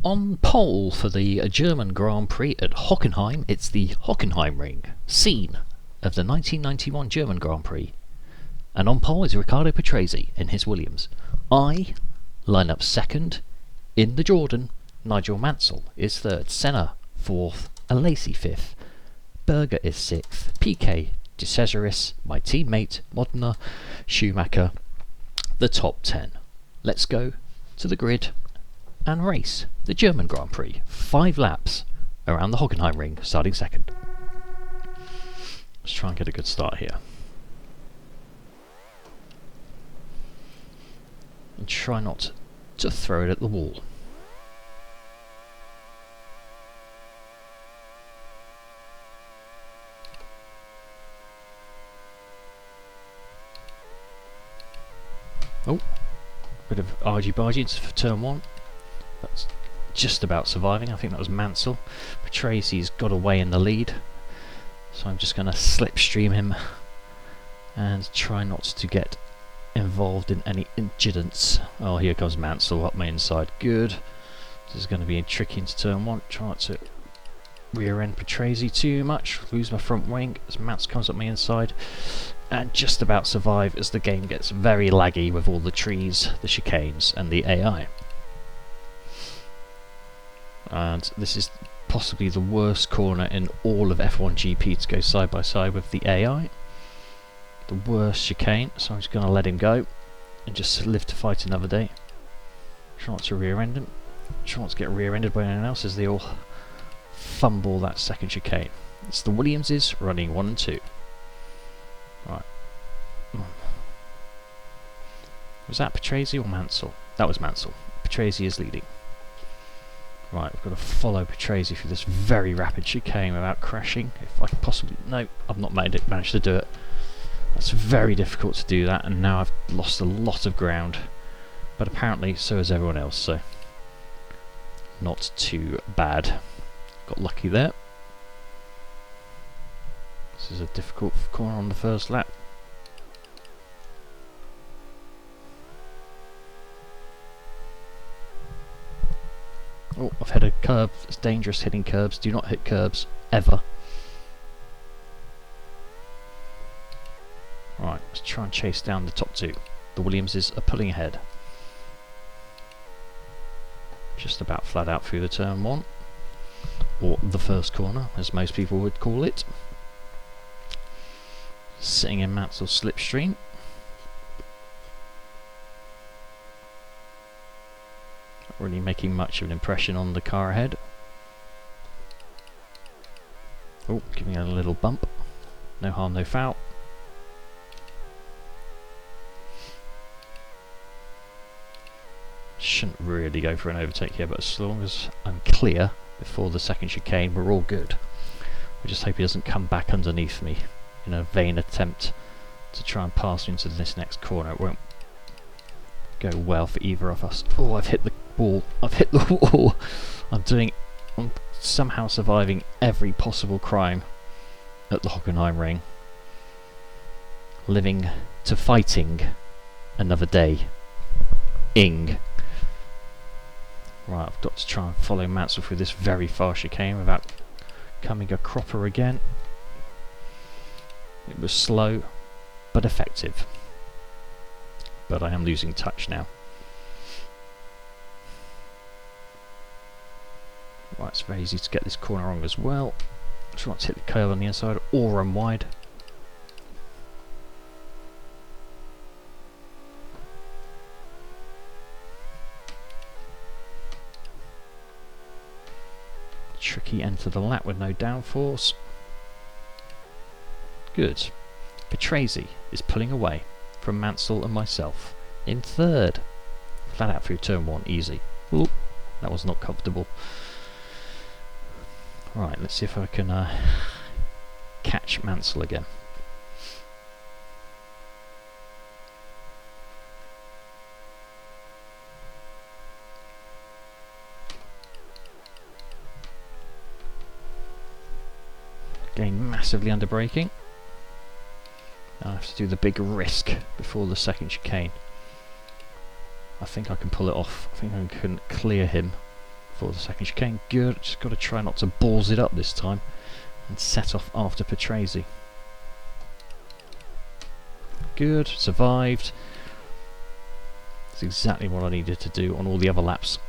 On pole for the German Grand Prix at Hockenheim, it's the Hockenheim ring, scene of the 1991 German Grand Prix. And on pole is Riccardo Patrese in his Williams. I line up second. In the Jordan, Nigel Mansell is third, Senna fourth, Alesi fifth, Berger is sixth, Piquet, De Cesaris, my teammate, Modena, Schumacher, the top 10. Let's go to the grid and race the German Grand Prix. 5 laps around the Hockenheim ring, starting second. Let's try and get a good start here. And try not to throw it at the wall. Oh, bit of argy-bargy for turn 1. That's just about surviving. I think that was Mansell. Patrase's got away in the lead, so I'm just going to slipstream him and try not to get involved in any incidents. Oh, here comes Mansell up my inside. Good. This is going to be tricky into turn 1. Try not to rear end Patrese too much. Lose my front wing as Mansell comes up my inside. And just about survive as the game gets very laggy with all the trees, the chicanes and the AI. And this is possibly the worst corner in all of F1GP to go side by side with the AI. The worst chicane, so I'm just going to let him go and just live to fight another day. Try not to rear end him. Try not to get rear ended by anyone else as they all fumble that second chicane. It's the Williamses running 1 and 2. Right. Was that Patrese or Mansell? That was Mansell. Patrese is leading. Right, we've got to follow Patrese through this very rapid chicane without crashing. If I can possibly... No, I've not managed to do it. That's very difficult to do that, and now I've lost a lot of ground. But apparently so has everyone else, so... not too bad. Got lucky there. This is a difficult corner on the first lap. Oh, I've hit a curb. It's dangerous hitting curbs. Do not hit curbs, ever. Right, let's try and chase down the top 2. The Williamses are pulling ahead. Just about flat out through the turn 1. Or the first corner, as most people would call it. Sitting in Mansell's slipstream. Not really making much of an impression on the car ahead. Oh, giving it a little bump. No harm, no foul. Shouldn't really go for an overtake here, but as long as I'm clear before the second chicane, we're all good. We just hope he doesn't come back underneath me in a vain attempt to try and pass me into this next corner. It won't go well for either of us. Oh, I've hit the wall. I've hit the wall. I'm somehow surviving every possible crime at the Hockenheim ring. Living to fighting another day. Ing. Right, I've got to try and follow Mansell through this very fast chicane without coming a cropper again. It was slow, but effective. But I am losing touch now. Right, it's very easy to get this corner wrong as well. Try not to hit the curve on the inside or run wide. Tricky end to the lap with no downforce. Good. Patrese is pulling away from Mansell and myself in third. Flat out through turn 1, easy. Ooh, that was not comfortable. Right, let's see if I can catch Mansell again. Again, massively under braking. Now I have to do the big risk before the second chicane. I think I can pull it off. I think I can clear him for the second chicane. Good. Just got to try not to balls it up this time and set off after Patrese. Good. Survived. That's exactly what I needed to do on all the other laps.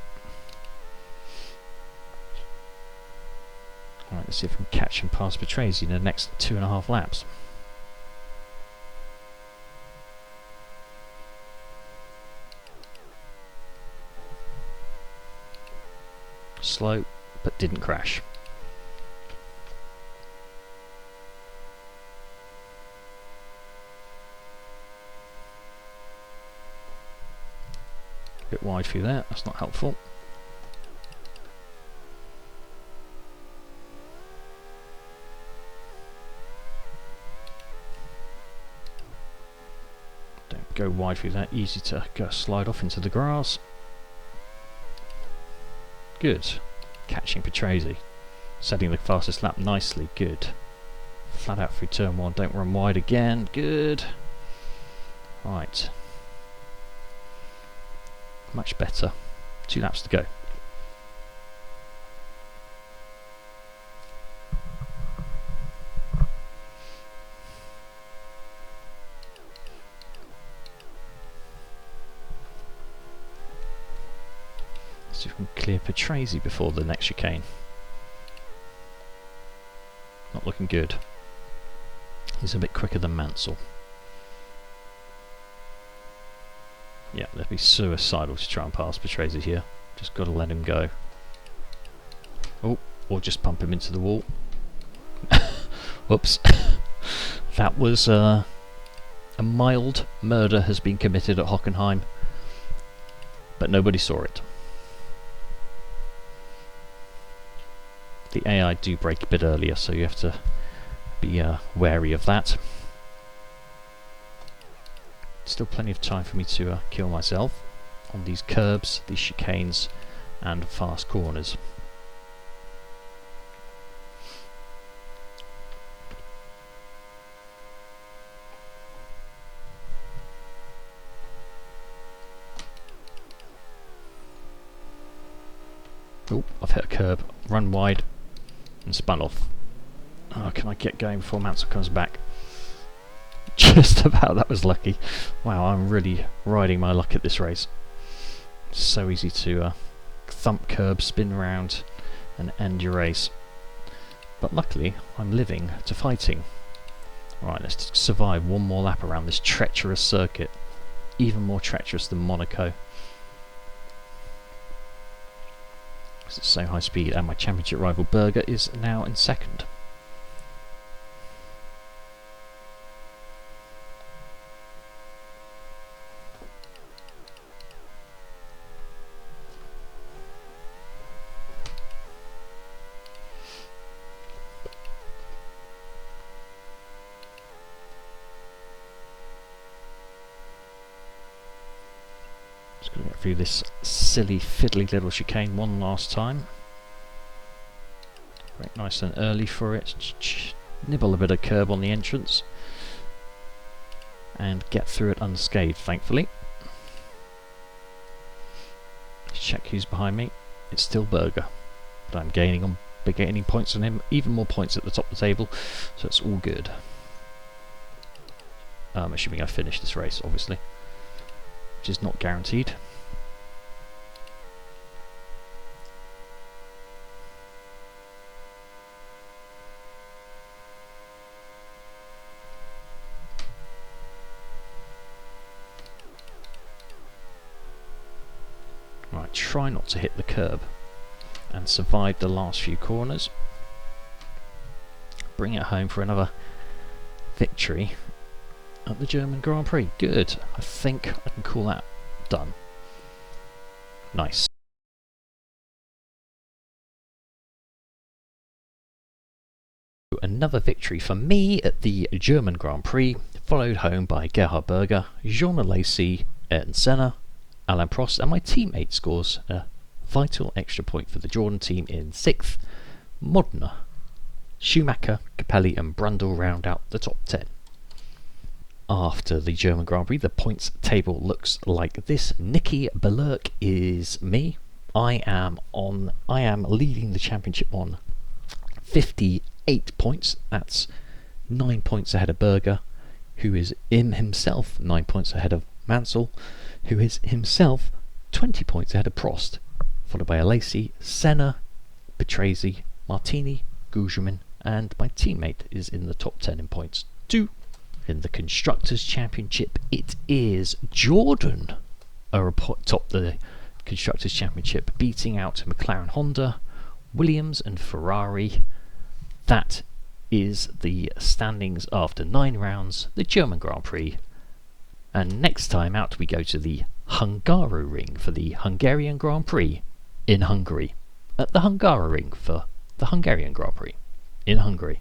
Alright, let's see if we can catch and pass Patrese in the next 2.5 laps. Slow, but didn't crash. A bit wide for you there, that's not helpful. Don't go wide for you there, easy to go slide off into the grass. Good. Catching Patrese. Setting the fastest lap nicely. Good. Flat out through turn 1. Don't run wide again. Good. Right. Much better. 2 laps to go. See if we can clear Patrese before the next chicane. Not looking good. He's a bit quicker than Mansell. Yeah, they'd be suicidal to try and pass Patrese here. Just got to let him go. Oh, or just pump him into the wall. Whoops. That was a mild murder has been committed at Hockenheim, but nobody saw it. The AI do break a bit earlier, so you have to be wary of that. Still plenty of time for me to kill myself on these curbs, these chicanes and fast corners. Oh, I've hit a curb, run wide and spun off. Oh, can I get going before Mansell comes back? Just about, that was lucky. Wow, I'm really riding my luck at this race. So easy to thump curb, spin round and end your race. But luckily, I'm living to fighting. Right, let's survive one more lap around this treacherous circuit. Even more treacherous than Monaco. It's so high speed, and my championship rival Berger is now in second. Just going to get through this silly fiddly little chicane one last time. Very nice and early for it. Nibble a bit of curb on the entrance and get through it unscathed, thankfully. Check who's behind me. It's still Berger, but I'm gaining points on him, even more points at the top of the table, so it's all good. Assuming I finish this race, obviously, which is not guaranteed. Right, try not to hit the curb and survive the last few corners. Bring it home for another victory at the German Grand Prix. Good. I think I can call that done. Nice. Another victory for me at the German Grand Prix, followed home by Gerhard Berger, Jean Alesi, Ayrton Senna, Alain Prost, and my teammate scores a vital extra point for the Jordan team in 6th. Modena, Schumacher, Capelli and Brundle round out the top 10. After the German Grand Prix, the points table looks like this. Nicky Bellerk is me, I am leading the championship on 58 points. That's 9 points ahead of Berger, who is in himself 9 points ahead of Mansell, who is himself 20 points ahead of Prost, followed by Alesi, Senna, Patrese, Martini, Gugelmin, and my teammate is in the top 10 in points too. In the Constructors' Championship, it is Jordan atop the Constructors' Championship, beating out McLaren, Honda, Williams and Ferrari. That is the standings after 9 rounds, the German Grand Prix. And next time out we go to the Hungaroring for the Hungarian Grand Prix in Hungary. At the Hungaroring for the Hungarian Grand Prix in Hungary.